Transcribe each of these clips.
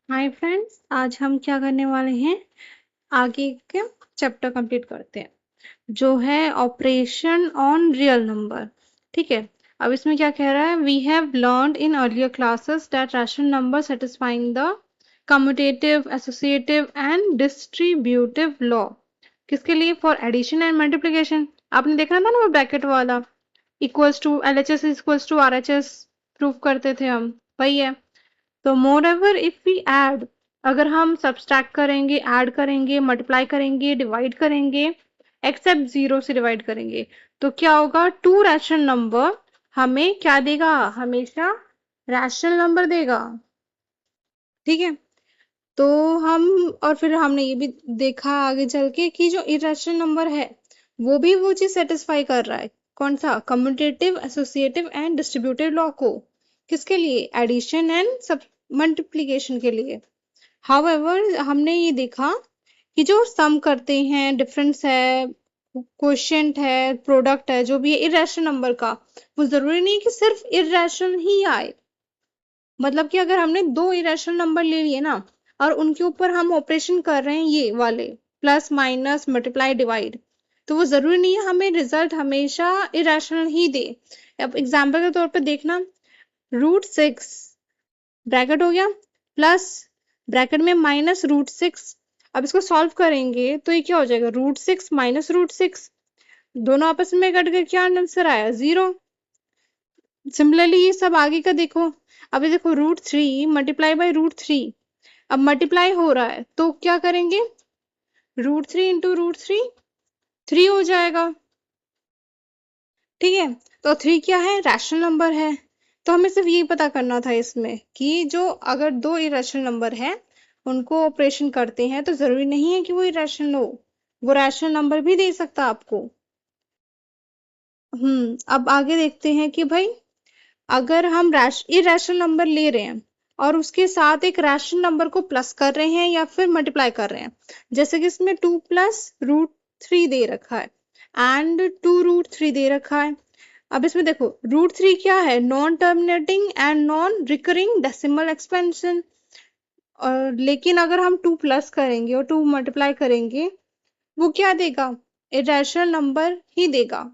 Hi friends, आज हम क्या करने वाले हैं? आगे के चैप्टर कंप्लीट करते हैं, जो है ऑपरेशन ऑन रियल नंबर। ठीक है। अब इसमें क्या कह रहा है? We have learned in earlier classes that rational number satisfying the commutative, associative and distributive law. किसके लिए? For addition and multiplication. आपने देखा था ना वो ब्रैकेट वाला, equals to LHS equals to RHS prove करते थे हम, वही है। तो moreover if we add, अगर हम सब्सट्रैक्ट करेंगे, ऐड करेंगे, मल्टीप्लाई करेंगे, डिवाइड करेंगे, एक्सेप्ट जीरो से डिवाइड करेंगे, तो क्या होगा? टू रैशनल नंबर हमें क्या देगा? हमेशा रैशनल नंबर देगा। ठीक है। तो हम, और फिर हमने ये भी देखा आगे चल के कि जो इरेशनल नंबर है वो चीज सेटिस्फाई कर रहा है। कौन सा? Commutative, associative and distributive law को। किसके लिए? एडिशन एंड सब मल्टीप्लिकेशन के लिए। हाउएवर हमने ये देखा कि जो सम करते हैं, डिफरेंस है, क्वोशिएंट है, प्रोडक्ट है, जो भी है इरेशनल नंबर का, वो जरूरी नहीं है कि सिर्फ इरेशनल ही आए। मतलब कि अगर हमने दो इरेशनल नंबर ले लिए ना, और उनके ऊपर हम ऑपरेशन कर रहे हैं ये वाले, प्लस माइनस मल्टीप्लाई डिवाइड, तो वो जरूरी नहीं है हमें रिजल्ट हमेशा इरेशनल ही दे। अब एग्जाम्पल के तौर पर देखना, √6 ब्रैकेट हो गया, प्लस ब्रैकेट में माइनस √6। अब इसको सॉल्व करेंगे तो ये क्या हो जाएगा? √6 माइनस √6, दोनों आपस में कट गए, क्या आंसर आया? 0। सिमिलरली ये सब आगे का देखो। अभी देखो, √3 मल्टीप्लाई बाई √3, अब मल्टीप्लाई हो रहा है तो क्या करेंगे? √3 इंटू √3, 3 हो जाएगा। ठीक है। तो 3 क्या है? रैशनल नंबर है। तो हमें सिर्फ यही पता करना था इसमें कि जो अगर दो इरेशनल नंबर है उनको ऑपरेशन करते हैं तो जरूरी नहीं है कि वो इरेशनल हो, वो रैशनल नंबर भी दे सकता आपको। अब आगे देखते हैं कि भाई अगर हम इरेशनल नंबर ले रहे हैं और उसके साथ एक रैशनल नंबर को प्लस कर रहे हैं या फिर मल्टीप्लाई कर रहे हैं, जैसे कि इसमें 2 प्लस √3 दे रखा है एंड 2√3 दे रखा है। अब इसमें देखो, √3 क्या है? Non terminating and non recurring decimal expansion. और लेकिन अगर हम 2 प्लस करेंगे और 2 मल्टीप्लाई करेंगे, वो क्या देगा? इरेशनल नंबर ही देगा।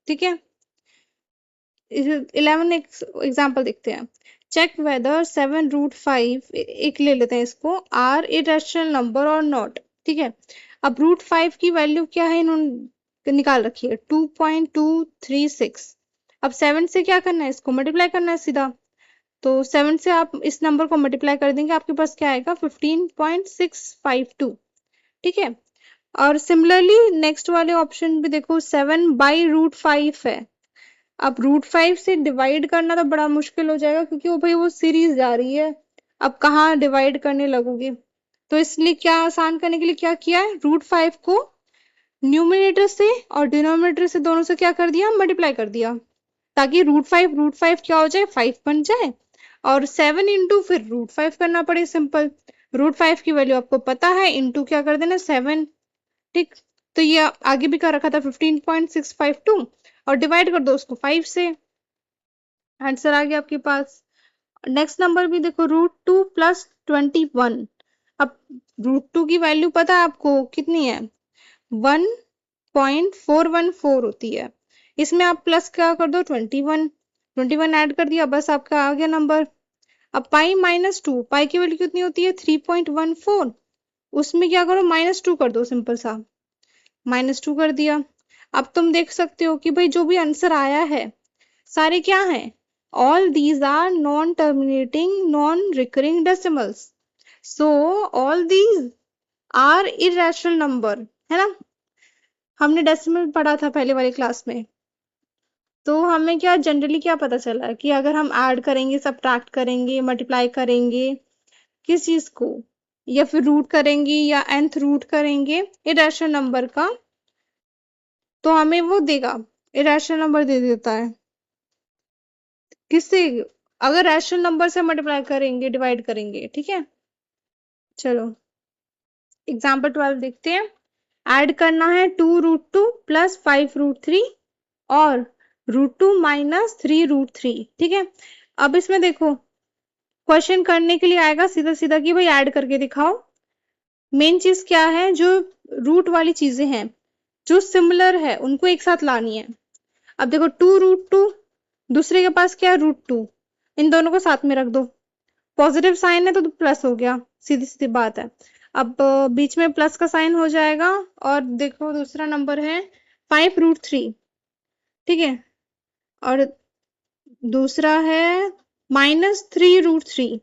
ठीक है। 11 एग्जाम्पल देखते हैं। चेक वेदर 7√5, एक ले लेते हैं इसको, आर इरेशनल नंबर और नॉट। ठीक है। अब √5 की वैल्यू क्या है? इन्होंने निकाल रखी है 2.236। अब 7 से क्या करना है? इसको मल्टीप्लाई करना है सीधा। तो 7 से आप इस नंबर को मल्टीप्लाई कर देंगे, आपके पास क्या आएगा? 15.652। ठीक है। और सिमिलरली नेक्स्ट वाले ऑप्शन भी देखो, 7/√5 है। अब √5 से डिवाइड करना तो बड़ा मुश्किल हो जाएगा, क्योंकि वो भाई वो सीरीज जा रही है, अब कहाँ डिवाइड करने लगोगे? तो इसलिए क्या आसान करने के लिए क्या किया है? √5 को न्यूमिनेटर से और डिनोमिनेटर से, दोनों से क्या कर दिया? मल्टीप्लाई कर दिया, ताकि √5 क्या हो जाए? 5 बन जाए, और 7 इंटू फिर √5 करना पड़े। सिंपल, √5 की वैल्यू आपको पता है, इंटू क्या कर देना? 7। ठीक। तो ये आगे भी कर रखा था 15.652, और डिवाइड कर दो उसको 5 से, आंसर आ गया आपके पास। नेक्स्ट नंबर भी देखो, √2 प्लस 21। अब √2 की वैल्यू पता है आपको कितनी है? 1.414 होती है। इसमें आप प्लस क्या कर दो? 21 ऐड कर दिया, बस आपका आ गया नंबर। अब पाई-2, पाई की वैल्यू कितनी होती है? 3.14। उसमें क्या करो? -2 कर दो, सिंपल सा -2 कर दिया। अब तुम देख सकते हो कि भाई जो भी आंसर आया है, सारे क्या हैं? All these are non terminating non recurring decimals, so all these are irrational number, है ना? हमने डेसिमल पढ़ा था पहले वाली क्लास में। तो हमें क्या जनरली क्या पता चला कि अगर हम ऐड करेंगे, सब्ट्रैक्ट करेंगे, मल्टीप्लाई करेंगे, किस चीज को, या फिर रूट करेंगे या nth रूट करेंगे इरेशनल नंबर का, तो हमें वो देगा, इरेशनल नंबर दे देता है। किससे? अगर रैशनल नंबर से मल्टीप्लाई करेंगे, डिवाइड करेंगे। ठीक है। चलो एग्जाम्पल 12 देखते हैं। ऐड करना है 2√2 प्लस 5√3 और √2 माइनस 3√3। ठीक है। अब इसमें देखो, क्वेश्चन करने के लिए आएगा सीधा सीधा कि भाई ऐड करके दिखाओ। मेन चीज क्या है, जो रूट वाली चीजें हैं जो सिमिलर है उनको एक साथ लानी है। अब देखो 2√2, दूसरे के पास क्या है √2, इन दोनों को साथ में रख दो, पॉजिटिव साइन है तो प्लस हो गया, सीधी सीधी बात है। अब बीच में प्लस का साइन हो जाएगा। और देखो दूसरा नंबर है 5√3, ठीक है, और दूसरा है -3√3,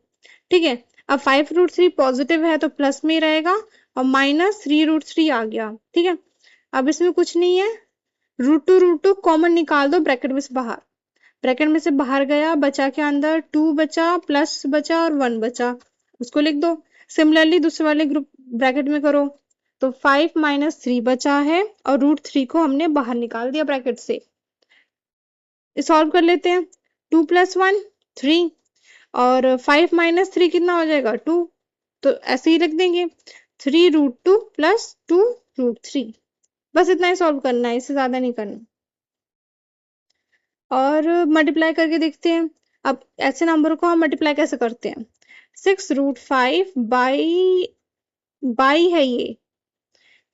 ठीक है। अब 5√3 पॉजिटिव है तो प्लस में ही रहेगा, और -3√3 आ गया, ठीक है। अब इसमें कुछ नहीं है, √2 कॉमन निकाल दो ब्रैकेट में से बाहर, ब्रैकेट में से बाहर गया, बचा के अंदर 2 बचा, प्लस बचा और 1 बचा, उसको लिख दो। सिमिलरली दूसरे वाले ग्रुप ब्रैकेट में करो तो 5 - 3 बचा है, और √3 को हमने बाहर निकाल दिया ब्रैकेट से। सॉल्व कर लेते हैं, 2 + 1 3, और 5 - 3 कितना हो जाएगा 2, तो ऐसे ही रख देंगे 3√2 + 2√3, बस इतना ही सॉल्व करना है, इससे ज्यादा नहीं करना। और मल्टीप्लाई करके देखते हैं। अब ऐसे नंबर को हम मल्टीप्लाई कैसे करते हैं, 6√5 बाई है ये,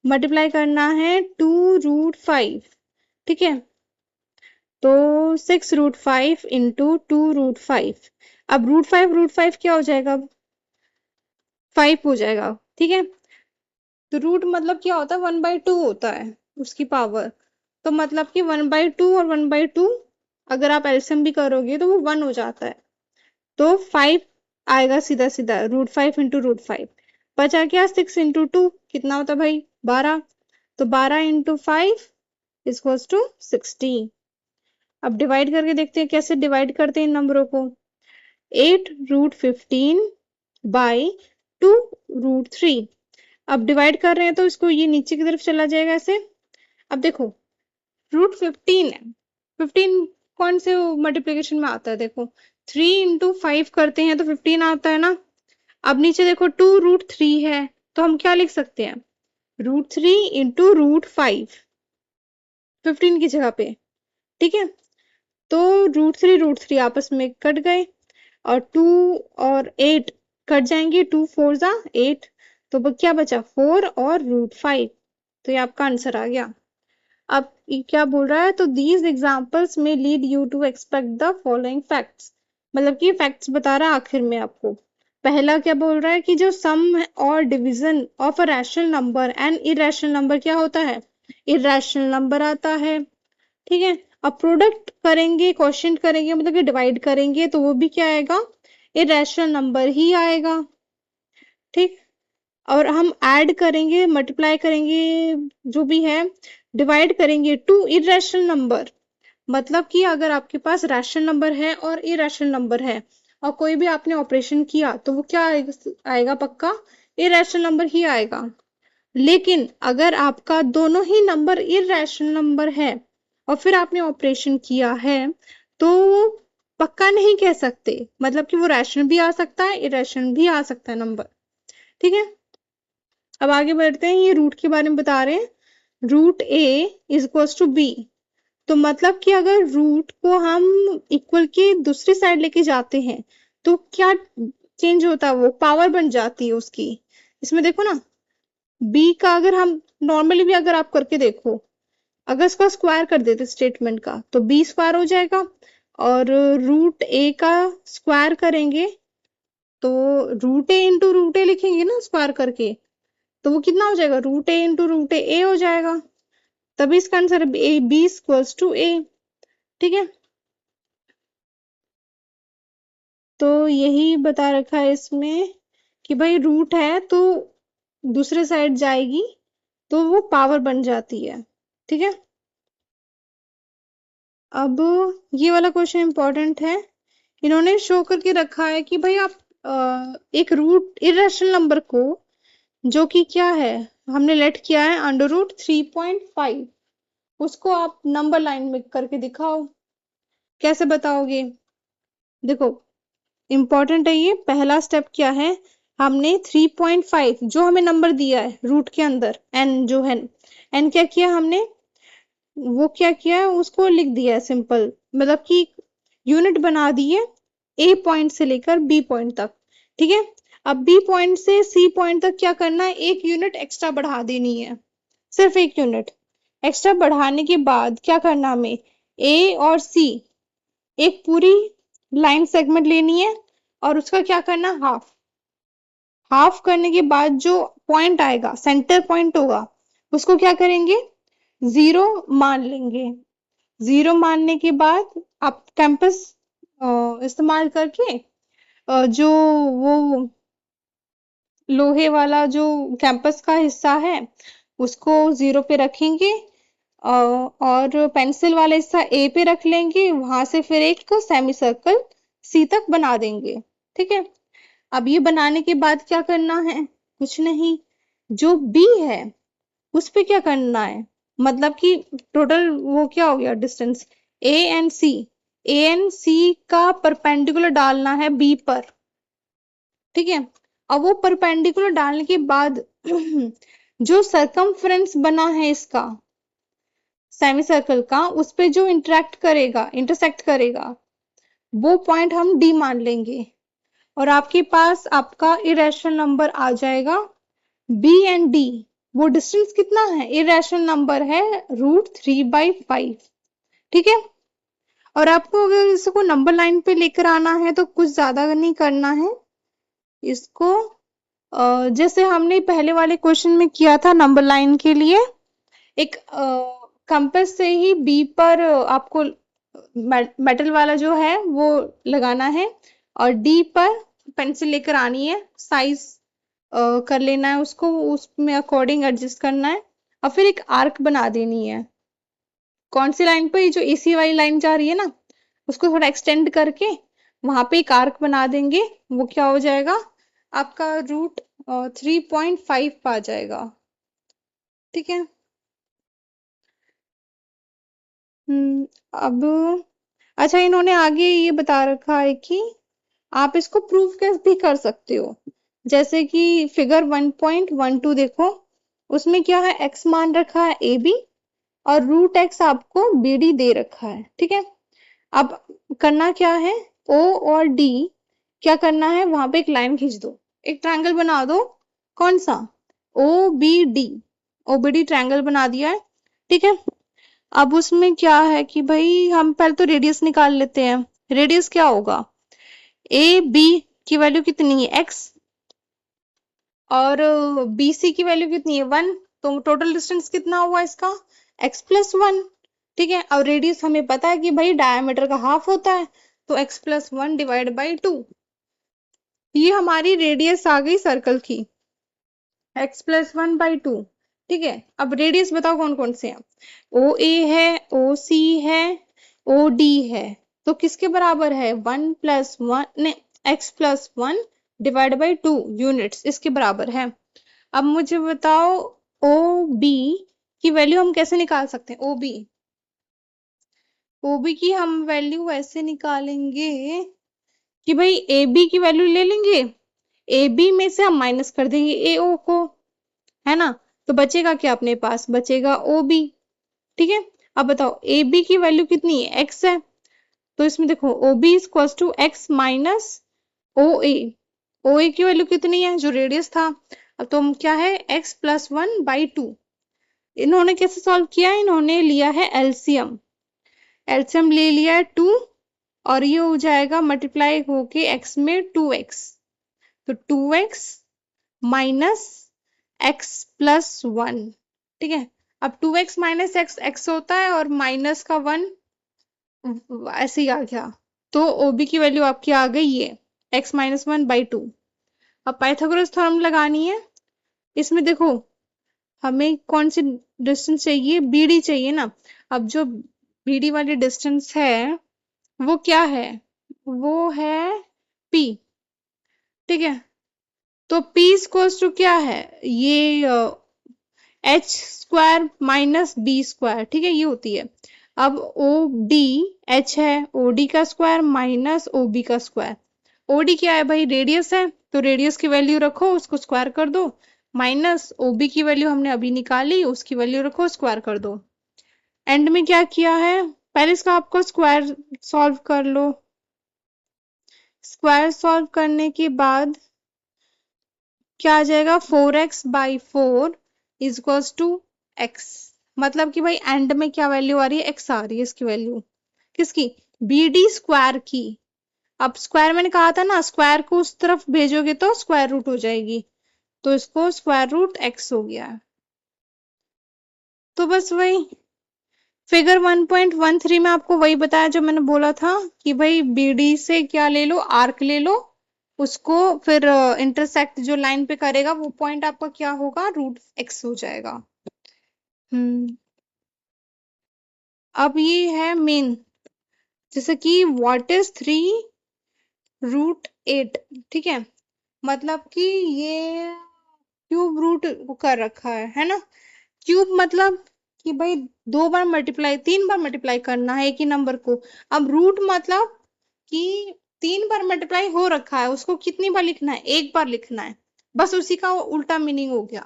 मल्टीप्लाई करना है 2√5, ठीक है। तो 6√5 इंटू 2√5, अब √5 क्या हो जाएगा, 5 हो जाएगा, ठीक है। तो रूट मतलब क्या होता है, 1/2 होता है उसकी पावर, तो मतलब कि 1/2 और 1/2 अगर आप एलसीएम भी करोगे तो वो 1 हो जाता है, तो 5 आएगा सीधा सीधा, √5 इंटू √5, बचा क्या 6 इंटू 2 कितना होता है भाई 12, तो 12 इंटू 5 इक्वल्स टू 60। अब डिवाइड करके देखते हैं कैसे डिवाइड करते हैं इन नंबरों को, 8√15 बाई 2√3, अब डिवाइड कर रहे हैं तो इसको ये नीचे की तरफ चला जाएगा ऐसे। अब देखो √15 है, 15 कौन से मल्टीप्लीकेशन में आता है, देखो 3 इंटू 5 करते हैं तो 15 आता है ना। अब नीचे देखो 2√3 है, तो हम क्या लिख सकते हैं, √3 इंटू √5, 15 की जगह पे, ठीक है। तो √3 आपस में कट गए, और 2 और 8 कट जाएंगे, 2 4 जा 8, तो क्या बचा 4 और √5, तो ये आपका आंसर आ गया। अब ये क्या बोल रहा है, तो दीज एग्जाम्पल्स में lead you to expect the following facts, मतलब कि फैक्ट्स बता रहा है आखिर में आपको। पहला क्या बोल रहा है कि जो सम और division of a rational number and irrational number क्या होता है, इरेशनल नंबर आता है, ठीक है। अब प्रोडक्ट करेंगे, क्वेश्चन करेंगे, मतलब कि डिवाइड करेंगे, तो वो भी क्या आएगा, इरेशनल नंबर ही आएगा, ठीक। और हम ऐड करेंगे, मल्टीप्लाई करेंगे, जो भी है डिवाइड करेंगे टू इरेशनल नंबर, मतलब कि अगर आपके पास रैशनल नंबर है और इरेशनल नंबर है और कोई भी आपने ऑपरेशन किया तो वो क्या आएगा पक्का इरेशनल नंबर ही आएगा। लेकिन अगर आपका दोनों ही नंबर इरेशनल नंबर है और फिर आपने ऑपरेशन किया है तो पक्का नहीं कह सकते, मतलब कि वो रैशनल भी आ सकता है इरेशनल भी आ सकता है नंबर, ठीक है। अब आगे बढ़ते हैं, ये रूट के बारे में बता रहे हैं, √a=b, तो मतलब कि अगर रूट को हम इक्वल के दूसरी साइड लेके जाते हैं तो क्या चेंज होता है, वो पावर बन जाती है उसकी। इसमें देखो ना, b का अगर हम नॉर्मली भी अगर आप करके देखो, अगर इसका स्क्वायर कर देते स्टेटमेंट का तो b स्क्वायर हो जाएगा, और √a का स्क्वायर करेंगे तो √a इंटू √a लिखेंगे ना स्क्वायर करके, तो वो कितना हो जाएगा, √a इंटू √a हो जाएगा, तभी इसका आंसर b=a, ठीक है। तो यही बता रखा है इसमें कि भाई रूट है तो दूसरे साइड जाएगी तो वो पावर बन जाती है, ठीक है। अब ये वाला क्वेश्चन इंपॉर्टेंट है, इन्होंने शो करके रखा है कि भाई आप एक रूट इरेशनल नंबर को, जो कि क्या है, हमने लेट किया है √3.5, उसको आप नंबर लाइन में करके दिखाओ, कैसे बताओगे। देखो इम्पोर्टेंट है ये, पहला स्टेप क्या है, हमने 3.5 जो हमें नंबर दिया है रूट के अंदर n जो है, n क्या किया हमने, वो क्या किया है उसको लिख दिया है सिंपल, मतलब कि यूनिट बना दिए ए पॉइंट से लेकर बी पॉइंट तक, ठीक है। अब बी पॉइंट से सी पॉइंट तक क्या करना है, एक यूनिट एक्स्ट्रा बढ़ा देनी है, सिर्फ एक यूनिट एक्स्ट्रा बढ़ाने के बाद क्या करना हमें, ए और सी एक पूरी लाइन सेगमेंट लेनी है और उसका क्या करना, हाफ। हाफ करने के बाद जो पॉइंट आएगा, सेंटर पॉइंट होगा, उसको क्या करेंगे, 0 मान लेंगे। 0 मानने के बाद आप कैंपस इस्तेमाल करके जो वो लोहे वाला जो कैंपस का हिस्सा है उसको 0 पे रखेंगे और पेंसिल वाला हिस्सा ए पे रख लेंगे, वहां से फिर एक सेमी सर्कल सी तक बना देंगे, ठीक है। अब ये बनाने के बाद क्या करना है, कुछ नहीं, जो बी है उस पे क्या करना है, मतलब कि टोटल वो क्या हो गया distance, A and C, A and C का परपेंडिकुलर डालना है बी पर, ठीक है। अब वो परपेंडिकुलर डालने के बाद जो सरकमफ्रेंस बना है इसका सेमी सर्कल का, उस पे जो इंटरसेक्ट करेगा वो पॉइंट हम डी मान लेंगे और आपके पास आपका इरेशनल नंबर आ जाएगा बी एंड डी। वो डिस्टेंस कितना है, इरेशनल नंबर है √3/5, ठीक है। और आपको अगर इसको नंबर लाइन पे लेकर आना है तो कुछ ज्यादा नहीं करना है इसको, जैसे हमने पहले वाले क्वेश्चन में किया था नंबर लाइन के लिए, एक कंपास से ही बी पर आपको मेटल वाला जो है वो लगाना है और डी पर पेंसिल लेकर आनी है, साइज कर लेना है उसको, उसमें अकॉर्डिंग एडजस्ट करना है और फिर एक आर्क बना देनी है। कौन सी लाइन पर, जो एसी वाली लाइन जा रही है ना, उसको थोड़ा एक्सटेंड करके वहां पे एक आर्क बना देंगे, वो क्या हो जाएगा आपका √3.5 आ जाएगा, ठीक है। अब अच्छा, इन्होंने आगे ये बता रखा है कि आप इसको प्रूफ कैसे भी कर सकते हो, जैसे कि फिगर 1.12 देखो, उसमें क्या है, एक्स मान रखा है ए बी और √x आपको बी डी दे रखा है, ठीक है। अब करना क्या है, ओ और डी क्या करना है, वहां पे एक लाइन खींच दो, एक ट्रायंगल बना दो, कौन सा, O B D, O B D triangle बना दिया है, ठीक है। अब उसमें क्या है कि भाई हम पहले तो रेडियस निकाल लेते हैं, रेडियस क्या होगा, ए बी की वैल्यू कितनी है x और बी सी की वैल्यू कितनी है 1, तो टोटल डिस्टेंस कितना हुआ इसका x+1, ठीक है। और रेडियस हमें पता है कि भाई डायमीटर का हाफ होता है, तो x+1 डिवाइड बाई 2, ये हमारी रेडियस आ गई सर्कल की x+1/2, ठीक है। अब रेडियस बताओ कौन कौन से हैं, ओ ए है, ओ सी है, ओ डी है, तो किसके बराबर है 1+1 नहीं, x+1 डिवाइड बाई 2 यूनिट्स इसके बराबर है। अब मुझे बताओ ओ बी की वैल्यू हम कैसे निकाल सकते हैं, ओ बी की हम वैल्यू ऐसे निकालेंगे कि भाई ए बी की वैल्यू ले लेंगे, ए बी में से हम माइनस कर देंगे ए ओ को, है ना, तो बचेगा क्या अपने पास, बचेगा ओ बी, ठीक है। अब बताओ ए बी की वैल्यू कितनी है, एक्स है, तो इसमें देखो O B equals to X minus O A की वैल्यू कितनी है, जो रेडियस था, अब तो क्या है x+1/2। इन्होंने कैसे सॉल्व किया है, इन्होंने लिया है एलसीएम, एलसीएम ले लिया है 2 और ये हो जाएगा मल्टीप्लाई होके x में 2x, तो 2x माइनस x+1, ठीक है। अब 2x माइनस x होता है और माइनस का 1 ऐसे ही आ गया, तो OB की वैल्यू आपकी आ गई ये x-1/2। अब पाइथागोरस थ्योरम लगानी है, इसमें देखो हमें कौन सी डिस्टेंस चाहिए, BD चाहिए ना। अब जो BD वाली डिस्टेंस है वो क्या है, वो है P, ठीक है। तो P इक्वल्स टू क्या है, ये h² माइनस b², ठीक है, ये होती है। अब OD h है, OD का स्क्वायर माइनस OB का स्क्वायर, OD क्या है भाई, रेडियस है, तो रेडियस की वैल्यू रखो उसको स्क्वायर कर दो, माइनस OB की वैल्यू हमने अभी निकाली उसकी वैल्यू रखो स्क्वायर कर दो। एंड में क्या किया है, पहले इसका आपको स्क्वायर सॉल्व कर लो, स्क्वायर सॉल्व करने के बाद क्या आ जाएगा, 4x/4 is equals to x। मतलब कि भाई एंड में क्या वैल्यू आ रही है, x आ रही है इसकी वैल्यू, किसकी, BD स्क्वायर की। अब स्क्वायर मैंने कहा था ना, स्क्वायर को उस तरफ भेजोगे तो स्क्वायर रूट हो जाएगी, तो इसको स्क्वायर रूट x हो गया। तो बस वही फिगर 1.13 में आपको वही बताया जो मैंने बोला था कि भाई BD से क्या ले लो, आर्क ले लो, उसको फिर इंटरसेक्ट जो लाइन पे करेगा वो पॉइंट आपका क्या होगा, √x हो जाएगा। अब ये है मेन, जैसे कि व्हाट इज 3√8, ठीक है। मतलब कि ये क्यूब रूट कर रखा है ना। क्यूब मतलब कि भाई 2 बार मल्टीप्लाई, 3 बार मल्टीप्लाई करना है एक ही नंबर को। अब रूट मतलब कि 3 बार मल्टीप्लाई हो रखा है, उसको कितनी बार लिखना है, 1 बार लिखना है, बस उसी का उल्टा मीनिंग हो गया।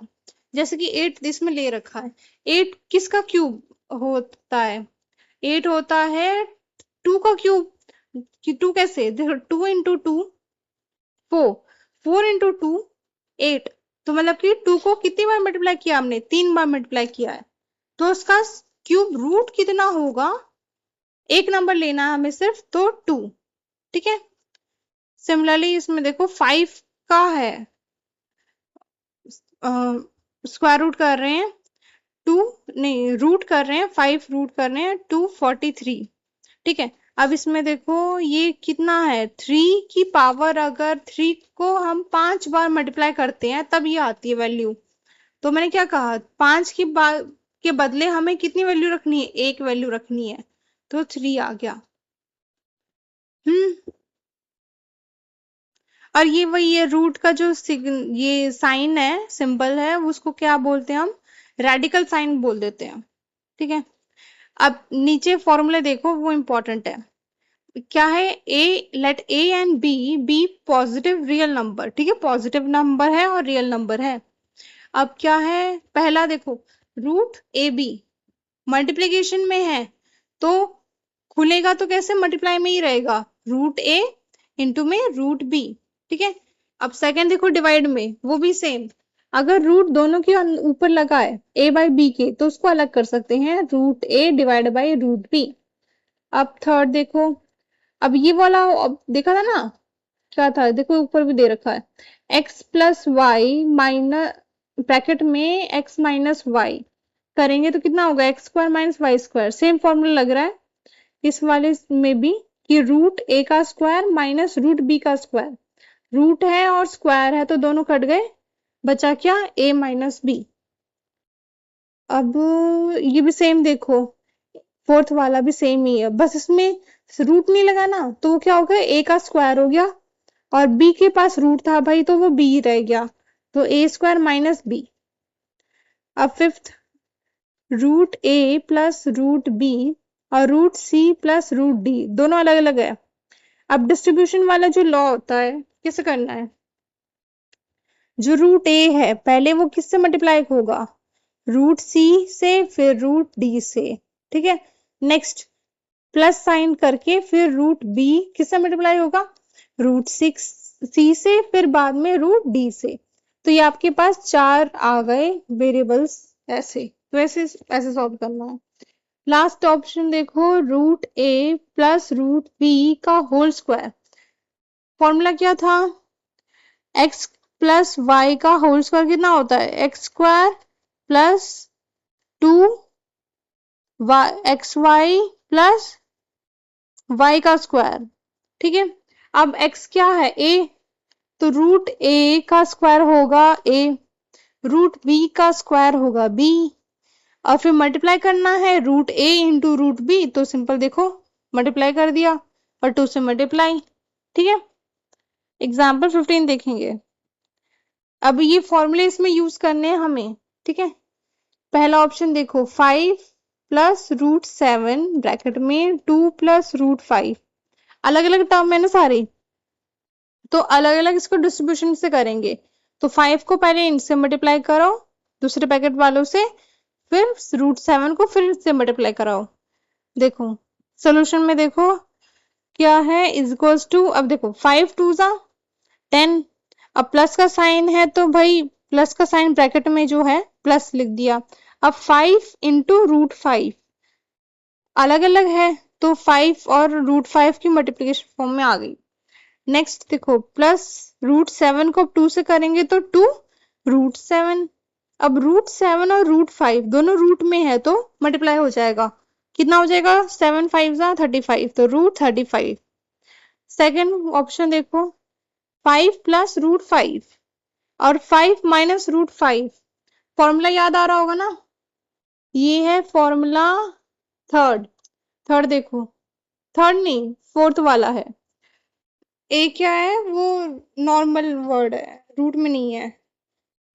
जैसे कि 8 इसमें ले रखा है, 8 किसका क्यूब होता है, 8 होता है 2 का क्यूब। कि 2 कैसे, देखो 2 इंटू 2 4, 4 इंटू 2 8, तो मतलब कि 2 को कितनी बार मल्टीप्लाई किया हमने, 3 बार मल्टीप्लाई किया है, तो उसका क्यूब रूट कितना होगा, एक नंबर लेना है हमें सिर्फ, तो 2, ठीक है। सिमिलरली इसमें देखो 5 का है, स्क्वायर रूट कर रहे हैं 2, नहीं रूट कर रहे हैं 5, रूट कर रहे हैं 243, ठीक है। अब इसमें देखो ये कितना है, 3 की पावर, अगर 3 को हम 5 बार मल्टीप्लाई करते हैं तब ये आती है वैल्यू। तो मैंने क्या कहा, 5 की के बदले हमें कितनी वैल्यू रखनी है, एक वैल्यू रखनी है, तो 3 आ गया। और ये वही है रूट का जो ये साइन है, सिंबल है, उसको क्या बोलते हैं हम, रेडिकल साइन बोल देते हैं, ठीक है। अब नीचे फॉर्मूले देखो, वो इंपॉर्टेंट है। क्या है, let a and b be positive real number, ठीक है, पॉजिटिव नंबर है और रियल नंबर है। अब क्या है, पहला देखो, √AB मल्टीप्लीकेशन में है, तो खुलेगा तो कैसे, मल्टीप्लाई में ही रहेगा, √A इंटू में √B, ठीक है। अब सेकंड देखो, डिवाइड में वो भी सेम, अगर रूट दोनों के ऊपर लगा है A/B के, तो उसको अलग कर सकते हैं, √A डिवाइड बाई √B। अब थर्ड देखो, अब ये वाला अब देखा था ना, क्या था, देखो ऊपर भी दे रखा है, x+y माइनस ब्रैकेट में x-y करेंगे तो कितना होगा, x² - y², सेम फॉर्मूला लग रहा है इस वाले में भी, कि √A का स्क्वायर माइनस √B का स्क्वायर, रूट है और स्क्वायर है तो दोनों कट गए, बचा क्या, A माइनस B। अब ये भी सेम देखो, फोर्थ वाला भी सेम ही है, बस इसमें रूट नहीं लगा ना, तो वो क्या हो गया, A का स्क्वायर हो गया, और B के पास रूट था भाई, तो वो B रह गया, तो A² माइनस B। अब फिफ्थ, √A प्लस √B और √C प्लस √D दोनों अलग अलग है। अब डिस्ट्रीब्यूशन वाला जो लॉ होता है, कैसे करना है, जो √A है पहले वो किससे मल्टीप्लाई होगा, √C से, फिर √D से, ठीक है। नेक्स्ट प्लस साइन करके फिर √B किससे मल्टीप्लाई होगा, √C से, फिर बाद में √D से। तो ये आपके पास 4 आ गए वेरिएबल्स, ऐसे तो ऐसे सॉल्व करना है। लास्ट ऑप्शन देखो, √A प्लस √B का होल स्क्वायर, फॉर्मूला क्या था, x प्लस y का होल स्क्वायर कितना होता है, x² plus 2xy plus y का स्क्वायर, ठीक है। अब x क्या है, a, तो √A का स्क्वायर होगा a, √B का स्क्वायर होगा b, और फिर मल्टीप्लाई करना है √A इंटू √B, तो सिंपल देखो मल्टीप्लाई कर दिया और 2 से मल्टीप्लाई, ठीक है। एग्जाम्पल 15 देखेंगे। अब ये फॉर्मूले इसमें यूज करने हैं हमें, ठीक है। पहला ऑप्शन देखो, 5 प्लस √7 ब्रैकेट में 2 प्लस √5, अलग अलग टर्म है ना सारे, तो अलग अलग इसको डिस्ट्रीब्यूशन से करेंगे। तो 5 को पहले इनसे मल्टीप्लाई करो दूसरे पैकेट वालों से, फिर √7 को फिर से मल्टीप्लाई कराओ। देखो सोल्यूशन में देखो, क्या है इज इक्वल्स टू, अब देखो 5 2 जा 10, अब प्लस का साइन है तो भाई प्लस का साइन ब्रैकेट में जो है प्लस लिख दिया। अब 5 इंटू रूट 5 अलग अलग है तो 5 और रूट 5 की मल्टीप्लिकेशन फॉर्म में आ गई। नेक्स्ट देखो प्लस रूट 7 को 2 से करेंगे तो 2 रूट 7। अब रूट 7 और रूट 5 दोनों रूट में है तो मल्टीप्लाई हो जाएगा। कितना हो जाएगा 7 5 जा 35 तो रूट 35। सेकेंड ऑप्शन देखो 5 प्लस रूट 5 और 5 माइनस रूट 5, फॉर्मूला याद आ रहा होगा ना, ये है फॉर्मूला थर्ड। थर्ड देखो, थर्ड नहीं फोर्थ वाला है। ए क्या है वो नॉर्मल वर्ड है, रूट में नहीं है,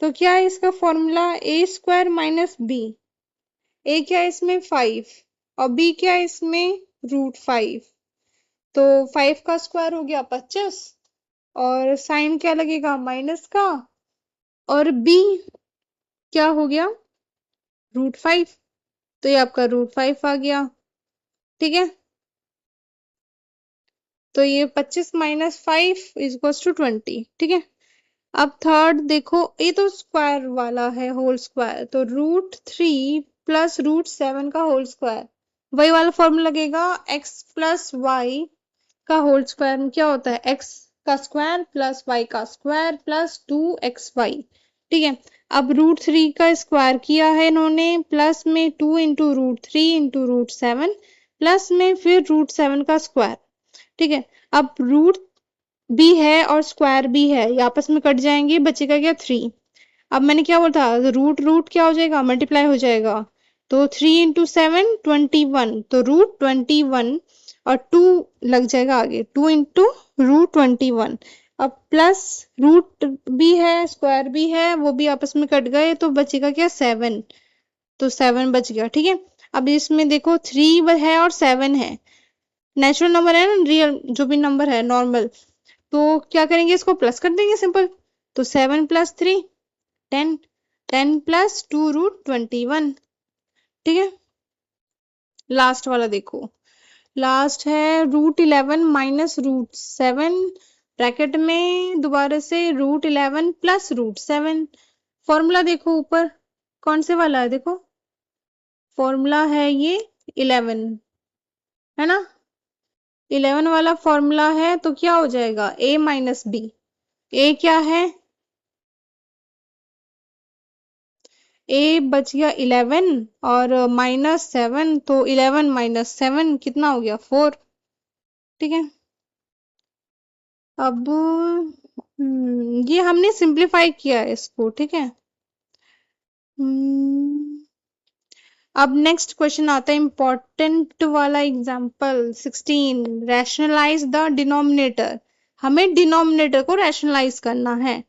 तो क्या है इसका फॉर्मूला ए स्क्वायर माइनस बी। ए क्या है इसमें 5 और बी क्या है इसमें रूट 5, तो 5 का स्क्वायर हो गया 25 और साइन क्या लगेगा माइनस का, और बी क्या हो गया रूट 5, तो ये आपका रूट 5 आ गया। ठीक है, तो ये 25 माइनस 5 इज टू 20। ठीक है, अब थर्ड देखो, ये तो स्क्वायर वाला है होल स्क्वायर, तो रूट 3 प्लस रूट 7 का होल स्क्वायर, वही वाला फॉर्मूला लगेगा x प्लस वाई का होल स्क्वायर में क्या होता है x का स्क्वायर प्लस y का स्क्वायर प्लस 2xy। ठीक है, अब रूट 3 का स्क्वायर किया है इन्होंने, प्लस में 2 into root 3 into root 7 plus में फिर रूट 7 का स्क्वायर। ठीक है, अब रूट भी है और स्क्वायर भी है, ये आपस में कट जाएंगे, बचेगा क्या 3। अब मैंने क्या बोला था रूट रूट क्या हो जाएगा मल्टीप्लाई हो जाएगा, तो 3 इंटू 7 21, तो रूट 21 और 2 लग जाएगा आगे 2 इंटू रूट 21। अब प्लस रूट भी है स्क्वायर भी है वो भी आपस में कट गए तो बचेगा क्या 7, तो 7 बच गया। ठीक है, अब इसमें देखो 3 है और 7 है, नेचुरल नंबर है ना, रियल जो भी नंबर है नॉर्मल, तो क्या करेंगे इसको प्लस कर देंगे सिंपल, तो 7 प्लस 3 10, 10 प्लस 2 रूट 21। ठीक है, लास्ट वाला देखो, लास्ट है रूट 11 माइनस रूट 7 ब्रैकेट में दोबारा से रूट 11 प्लस रूट 7। फॉर्मूला देखो ऊपर कौन से वाला है, देखो फॉर्मूला है ये 11 है ना, 11 वाला फॉर्मूला है, तो क्या हो जाएगा a माइनस बी। ए क्या है ए बच गया 11 और माइनस 7, तो 11 माइनस 7 कितना हो गया 4। ठीक है, अब ये हमने सिंप्लीफाई किया है इसको। ठीक है, अब नेक्स्ट क्वेश्चन आता है इंपॉर्टेंट वाला एग्जांपल 16, रैशनलाइज द डिनोमिनेटर। हमें डिनोमिनेटर को रैशनलाइज करना है।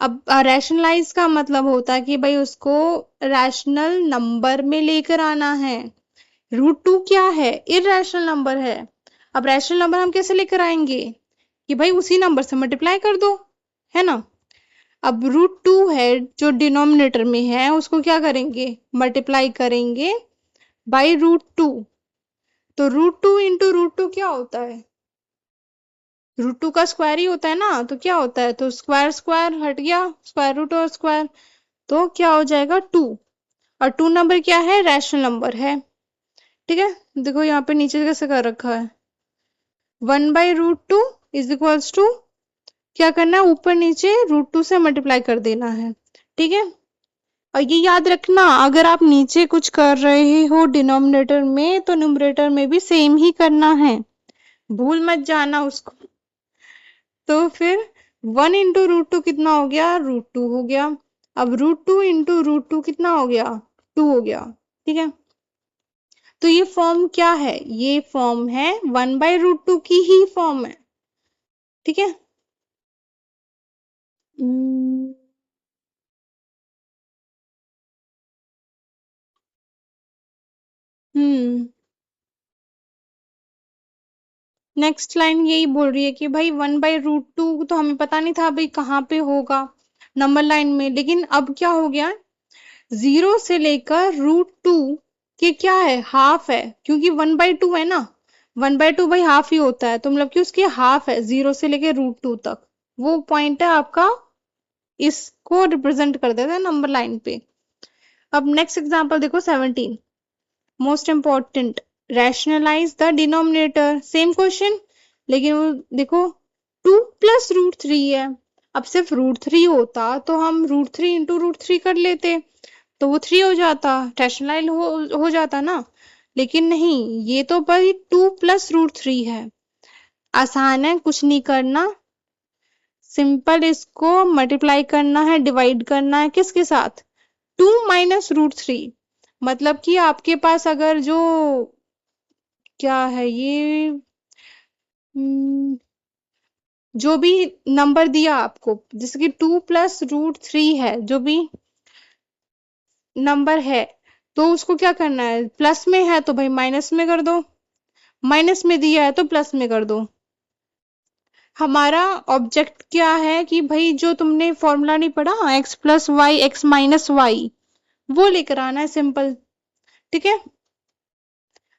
अब रैशनलाइज का मतलब होता है कि भाई उसको रैशनल नंबर में लेकर आना है। रूट 2 क्या है इरैशनल नंबर है, अब रैशनल नंबर हम कैसे लेकर आएंगे कि भाई उसी नंबर से मल्टीप्लाई कर दो, है ना। अब रूट 2 है जो डिनोमिनेटर में है उसको क्या करेंगे मल्टीप्लाई करेंगे बाई रूट 2, तो रूट 2 इंटू रूट 2 क्या होता है रूट 2 का स्क्वायर ही होता है ना, तो क्या होता है, तो स्क्वायर स्क्वायर हट गया स्क्वायर रूट और स्क्वायर, तो क्या हो जाएगा 2, और 2 नंबर क्या है रैशनल नंबर है। ठीक है, देखो यहाँ पे नीचे कैसे कर रखा है 1 by root 2 is equals to क्या करना है ऊपर नीचे रूट 2 से मल्टीप्लाई कर देना है। ठीक है, और ये याद रखना अगर आप नीचे कुछ कर रहे हो डिनोमिनेटर में तो न्यूमरेटर में भी सेम ही करना है, भूल मत जाना उसको। तो फिर 1 इंटू रूट 2 कितना हो गया रूट 2 हो गया, अब रूट 2 इंटू रूट 2 कितना हो गया 2 हो गया। ठीक है, तो ये फॉर्म क्या है ये फॉर्म है 1 बाई रूट 2 की ही फॉर्म है। ठीक है, हम्म नेक्स्ट लाइन यही बोल रही है कि भाई 1 बाई रूट 2 तो हमें पता नहीं था भाई कहाँ पे होगा नंबर लाइन में, लेकिन अब क्या हो गया 0 से लेकर रूट 2 के क्या है हाफ है, क्योंकि 1 बाई 2 है ना, 1/2 भाई हाफ ही होता है, तो मतलब कि उसकी हाफ है 0 से लेके √2 तक, वो पॉइंट है आपका, इसको रिप्रेजेंट कर देते हैं नंबर लाइन पे। अब नेक्स्ट एग्जांपल देखो 17, most important, rationalise the denominator, same question, लेकिन वो देखो 2 + √3 है। अब सिर्फ √3 होता तो हम √3 इंटू √3 कर लेते, तो वो 3 हो जाता, रैशनलाइज हो जाता ना। लेकिन नहीं, ये तो भाई 2 + √3 है। आसान है, कुछ नहीं करना, सिंपल इसको मल्टीप्लाई करना है, डिवाइड करना है किसके साथ, 2 - √3। मतलब कि आपके पास अगर जो क्या है ये, हम्म, जो भी नंबर दिया आपको, जैसे कि 2 + √3 है, जो भी नंबर है, तो उसको क्या करना है, प्लस में है तो भाई माइनस में कर दो, माइनस में दिया है तो प्लस में कर दो। हमारा ऑब्जेक्ट क्या है कि भाई जो तुमने फॉर्मूला नहीं पढ़ा, x + y x - y, वो लेकर आना है, सिंपल। ठीक है,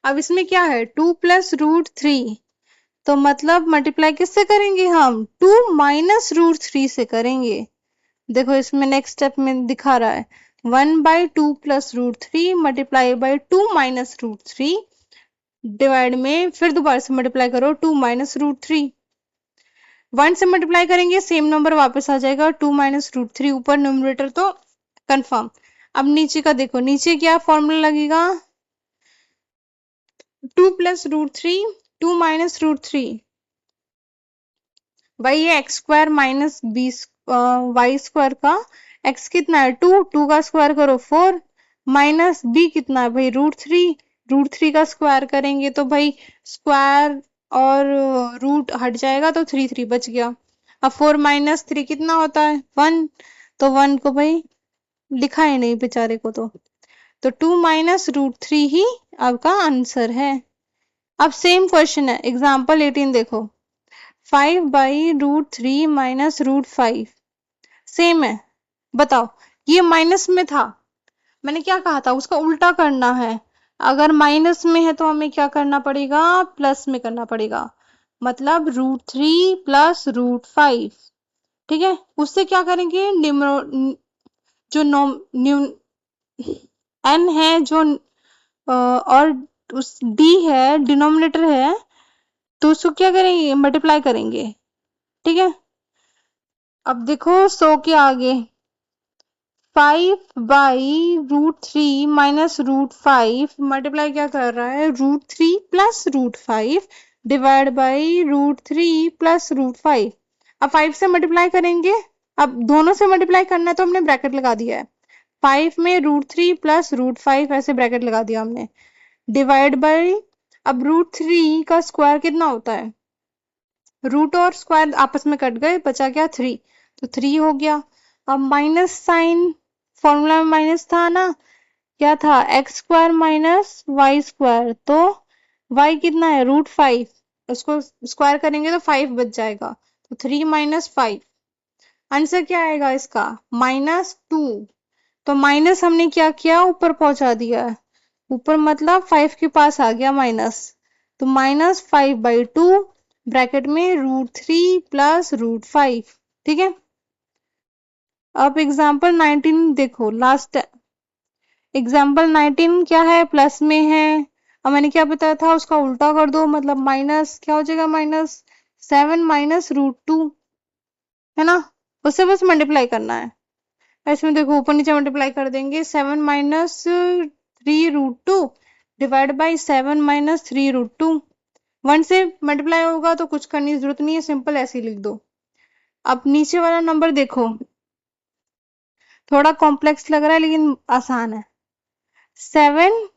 अब इसमें क्या है, 2 + √3, तो मतलब मल्टीप्लाई किससे करेंगे हम, 2 - √3 से करेंगे। देखो इसमें नेक्स्ट स्टेप में दिखा रहा है 1/2 + √3 मल्टीप्लाई बाई 2 - √3, डिवाइड में फिर दोबारा से मल्टीप्लाई करो 2 - √3, 1 से मल्टीप्लाई करेंगे सेम नंबर वापस आ जाएगा, 2 - √3 ऊपर, न्यूमरेटर तो कंफर्म। अब नीचे का देखो, नीचे क्या फॉर्मूला लगेगा, 2 + √3 2 - √3, भाई ये x² - y² का x कितना है 2, 2 का स्क्वायर करो 4, माइनस b कितना है भाई √3, √3 का स्क्वायर करेंगे तो भाई स्क्वायर और रूट हट जाएगा तो 3 3 बच गया। अब 4 - 3 कितना होता है 1, तो 1 को भाई लिखा ही नहीं बेचारे को, तो 2 - √3 ही आपका आंसर है। अब सेम क्वेश्चन है, एग्जाम्पल 18 देखो, 5/√3 - √5, सेम है। बताओ, ये माइनस में था, मैंने क्या कहा था, उसका उल्टा करना है। अगर माइनस में है तो हमें क्या करना पड़ेगा, प्लस में करना पड़ेगा, मतलब √3 + √5। ठीक है, उससे क्या करेंगे, जो n है, जो और उस d है, डिनोमिनेटर है, तो उसको क्या करेंगे, मल्टीप्लाई करेंगे। ठीक है, अब देखो 100 के आगे 5/√3 - √5 मल्टीप्लाई क्या कर रहा है, √3 + √5 डिवाइड बाई √3 + √5। अब 5 से मल्टीप्लाई करेंगे, अब दोनों से मल्टीप्लाई करना है तो हमने ब्रैकेट लगा दिया है, 5 में √3 + √5 ऐसे ब्रैकेट लगा दिया हमने, डिवाइड बाई, अब √3 का स्क्वायर कितना होता है, रूट और स्क्वायर आपस में कट गए, बचा क्या 3, तो 3 हो गया। अब माइनस साइन, फॉर्मूला में माइनस था ना, क्या था, x² - y², तो y कितना है √5, उसको स्क्वायर करेंगे तो 5 बच जाएगा, तो 3 - 5, आंसर क्या आएगा इसका, -2। तो माइनस हमने क्या किया, ऊपर पहुंचा दिया है, ऊपर मतलब 5 के पास आ गया माइनस, तो -5/2 ब्रैकेट में √3 + √5। ठीक है, अब एग्जाम्पल 19 देखो, लास्ट एग्जाम्पल 19 क्या है, प्लस में है। अब मैंने क्या बताया था, उसका उल्टा कर दो, मतलब माइनस क्या हो जाएगा, -7 - √2, है ना, उससे बस मल्टीप्लाई करना है। इसमें देखो ऊपर नीचे मल्टीप्लाई कर देंगे, 7 - 3√2 डिवाइड बाई 7 - 3√2, 1 से मल्टीप्लाई होगा तो कुछ करने की जरूरत नहीं है, सिंपल ऐसे ही लिख दो। अब नीचे वाला नंबर देखो, थोड़ा कॉम्प्लेक्स लग रहा है लेकिन आसान है, 7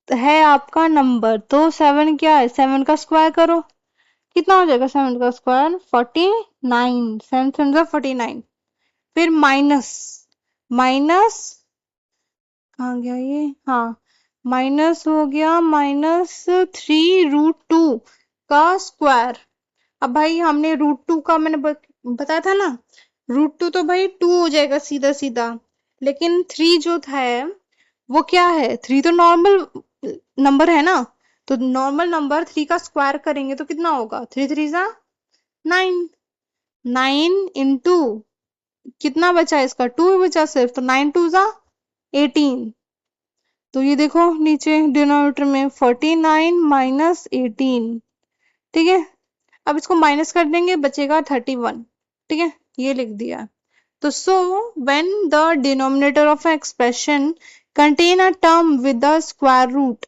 है आपका नंबर, तो 7 क्या है, 7 का स्क्वायर करो, कितना हो जाएगा 7 का स्क्वायर, 49, 7 7 49, फिर माइनस, माइनस कहाँ गया ये, हाँ, माइनस हो गया -3√2 का स्क्वायर। अब भाई हमने √2 का मैंने बताया था ना, √2 तो भाई 2 हो जाएगा सीधा सीधा, लेकिन 3 जो था वो क्या है, 3 तो नॉर्मल नंबर है ना, तो नॉर्मल नंबर 3 का स्क्वायर करेंगे तो कितना होगा, 3 3 जा 9, 9 इंटू कितना बचा इसका 2 बचा सिर्फ, तो 9 2 जा 18। तो ये देखो नीचे डिनोमिनेटर में 49 माइनस 18, ठीक है। अब इसको माइनस कर देंगे, बचेगा 31, ठीक है, ये लिख दिया। तो so when the denominator of an expression contain a term with the square root,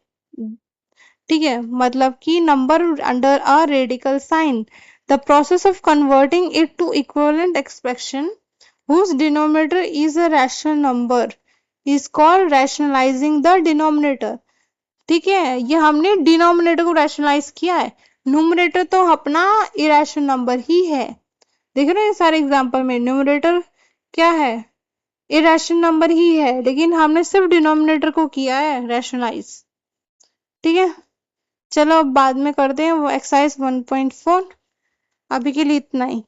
ठीक है, मतलब कि number under a radical sign, the process of converting it to equivalent expression whose denominator is a rational number is called rationalizing the denominator, ठीक है। ये हमने denominator को rationalise किया है, न्यूमरेटर तो अपना इरेशनल नंबर ही है। देख रहे हैं सारे एग्जांपल में न्यूमरेटर क्या है, इरेशनल नंबर ही है, लेकिन हमने सिर्फ डिनोमिनेटर को किया है रैशनलाइज, ठीक है। चलो अब बाद में करते हैं वो एक्सरसाइज 1.4, अभी के लिए इतना ही।